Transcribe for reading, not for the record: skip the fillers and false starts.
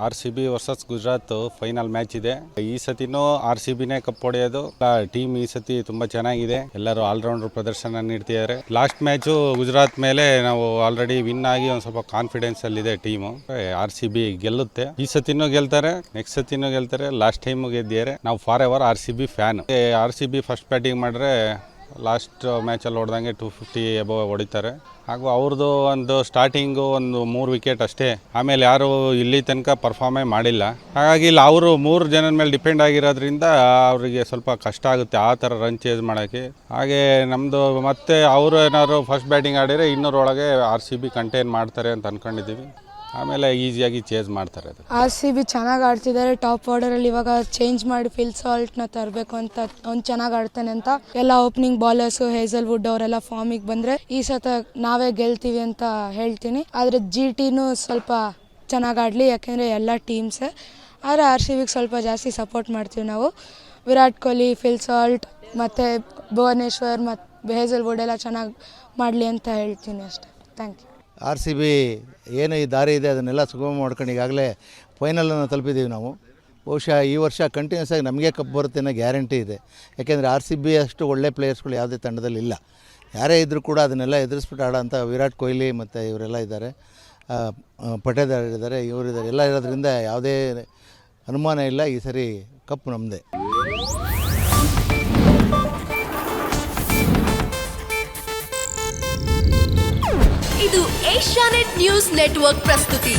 RCB versus Gujarat final match ಇದೆ. ಈ ಸತಿನೂ RCBನೇ cup ಹೊಡೆಯೋದು. ಟೀಮ್ ಈ ಸತಿ ತುಂಬಾ ಚೆನ್ನಾಗಿದೆ. ಎಲ್ಲರೂ ಆಲ್ರೌಂಡರ್ ಪ್ರದರ್ಶನ ನೀಡ್ತಿದ್ದಾರೆ. ಲಾಸ್ಟ್ ಮ್ಯಾಚ್ ಗುಜರಾತ್ ಮೇಲೆ ನಾವು ಆಲ್ರೆಡಿ ವಿನ್ ಆಗಿ ಒಂದು ಸ್ವಲ್ಪ ಕಾನ್ಫಿಡೆನ್ಸ್ ಅಲ್ಲಿ ಇದೆ ಟೀಮು. RCB ಗೆಲ್ಲುತ್ತೆ. ಈ ಸತಿನೂ ಗೆಲ್ತಾರೆ, ನೆಕ್ಸ್ಟ್ ಸತಿನೂ ಗೆಲ್ತಾರೆ. ಲಾಸ್ಟ್ ಟೈಮ್ ಗೆದ್ದಿದ್ದಾರೆ. ನಾವು for ever RCB fan. RCB first batting ಮಾಡಿದ್ರೆ ಲಾಸ್ಟ್ ಮ್ಯಾಚಲ್ಲಿ ಹೊಡೆದಂಗೆ 250 ಎಬೋ ಹೊಡಿತಾರೆ. ಹಾಗೂ ಅವ್ರದ್ದು ಒಂದು ಸ್ಟಾರ್ಟಿಂಗು ಒಂದು 3 ವಿಕೆಟ್ ಅಷ್ಟೇ. ಆಮೇಲೆ ಯಾರು ಇಲ್ಲಿ ತನಕ ಪರ್ಫಾರ್ಮೇ ಮಾಡಿಲ್ಲ. ಹಾಗಾಗಿ ಇಲ್ಲಿ ಅವರು 3 ಜನದ ಮೇಲೆ ಡಿಪೆಂಡ್ ಆಗಿರೋದ್ರಿಂದ ಅವರಿಗೆ ಸ್ವಲ್ಪ ಕಷ್ಟ ಆಗುತ್ತೆ ಆ ಥರ ರನ್ ಚೇಸ್ ಮಾಡೋಕ್ಕೆ. ಹಾಗೆ ನಮ್ಮದು ಮತ್ತೆ ಅವರು ಏನಾದ್ರು ಫಸ್ಟ್ ಬ್ಯಾಟಿಂಗ್ ಆಡಿದರೆ 200 ಒಳಗೆ RCB ಕಂಟೈನ್ ಮಾಡ್ತಾರೆ ಅಂತ ಅಂದ್ಕೊಂಡಿದ್ದೀವಿ. ಆಮೇಲೆ ಈಸಿಯಾಗಿ ಚೇಸ್ ಮಾಡ್ತಾರೆ. ಅದು RCB ಚೆನ್ನಾಗಿ ಆಡ್ತಿದ್ದಾರೆ. ಟಾಪ್ ಆರ್ಡರಲ್ಲಿ ಇವಾಗ ಚೇಂಜ್ ಮಾಡಿ ಫಿಲ್ ಸಾಲ್ಟ್ನ ತರಬೇಕು ಅಂತ, ಅವ್ನು ಚೆನ್ನಾಗಿ ಆಡ್ತಾನೆ ಅಂತ ಎಲ್ಲ ಓಪನಿಂಗ್ ಬಾಲರ್ಸು ಹೇಸಲ್ವುಡ್ ಅವರೆಲ್ಲ ಫಾರ್ಮಿಗೆ ಬಂದರೆ ಈ ಸತ ನಾವೇ ಗೆಲ್ತೀವಿ ಅಂತ ಹೇಳ್ತೀನಿ. ಆದರೆ GTನೂ ಸ್ವಲ್ಪ ಚೆನ್ನಾಗಿ ಆಡಲಿ, ಯಾಕೆಂದರೆ ಎಲ್ಲ ಟೀಮ್ಸೇ. ಆದರೆ RCBಗೆ ಸ್ವಲ್ಪ ಜಾಸ್ತಿ ಸಪೋರ್ಟ್ ಮಾಡ್ತೀವಿ ನಾವು. ವಿರಾಟ್ ಕೊಹ್ಲಿ, ಫಿಲ್ ಸಾಲ್ಟ್ ಮತ್ತು ಭುವನೇಶ್ವರ್ ಮತ್ತು ಹೇಸಲ್ವುಡ್ ಎಲ್ಲ ಚೆನ್ನಾಗಿ ಮಾಡಲಿ ಅಂತ ಹೇಳ್ತೀನಿ ಅಷ್ಟೇ. Thank you. RCB ಏನು ಈ ದಾರಿ ಇದೆ ಅದನ್ನೆಲ್ಲ ಸುಗಮ ಮಾಡ್ಕೊಂಡು ಈಗಾಗಲೇ ಫೈನಲನ್ನು ತಲುಪಿದ್ದೀವಿ ನಾವು. ಬಹುಶಃ ಈ ವರ್ಷ ಕಂಟಿನ್ಯೂಸ್ ಆಗಿ ನಮಗೆ ಕಪ್ ಬರುತ್ತೆ ಅನ್ನೋ ಗ್ಯಾರಂಟಿ ಇದೆ. ಯಾಕೆಂದರೆ RCB ಅಷ್ಟು ಒಳ್ಳೆ ಪ್ಲೇಯರ್ಸ್ಗಳು ಯಾವುದೇ ತಂಡದಲ್ಲಿ ಇಲ್ಲ. ಯಾರೇ ಇದ್ದರೂ ಕೂಡ ಅದನ್ನೆಲ್ಲ ಎದುರಿಸ್ಬಿಟ್ಟು ಆಡೋಂಥ ವಿರಾಟ್ ಕೊಹ್ಲಿ ಮತ್ತು ಇವರೆಲ್ಲ ಇದ್ದಾರೆ, ಪಟೇದಾರ್ ಇದ್ದಾರೆ, ಇವರಿದ್ದಾರೆ. ಎಲ್ಲ ಇರೋದ್ರಿಂದ ಯಾವುದೇ ಅನುಮಾನ ಇಲ್ಲ, ಈ ಸರಿ ಕಪ್ ನಮ್ಮದೇ. ಇದು ಏಷ್ಯಾನೆಟ್ ನ್ಯೂಸ್ ನೆಟ್ವರ್ಕ್ ಪ್ರಸ್ತುತಿ.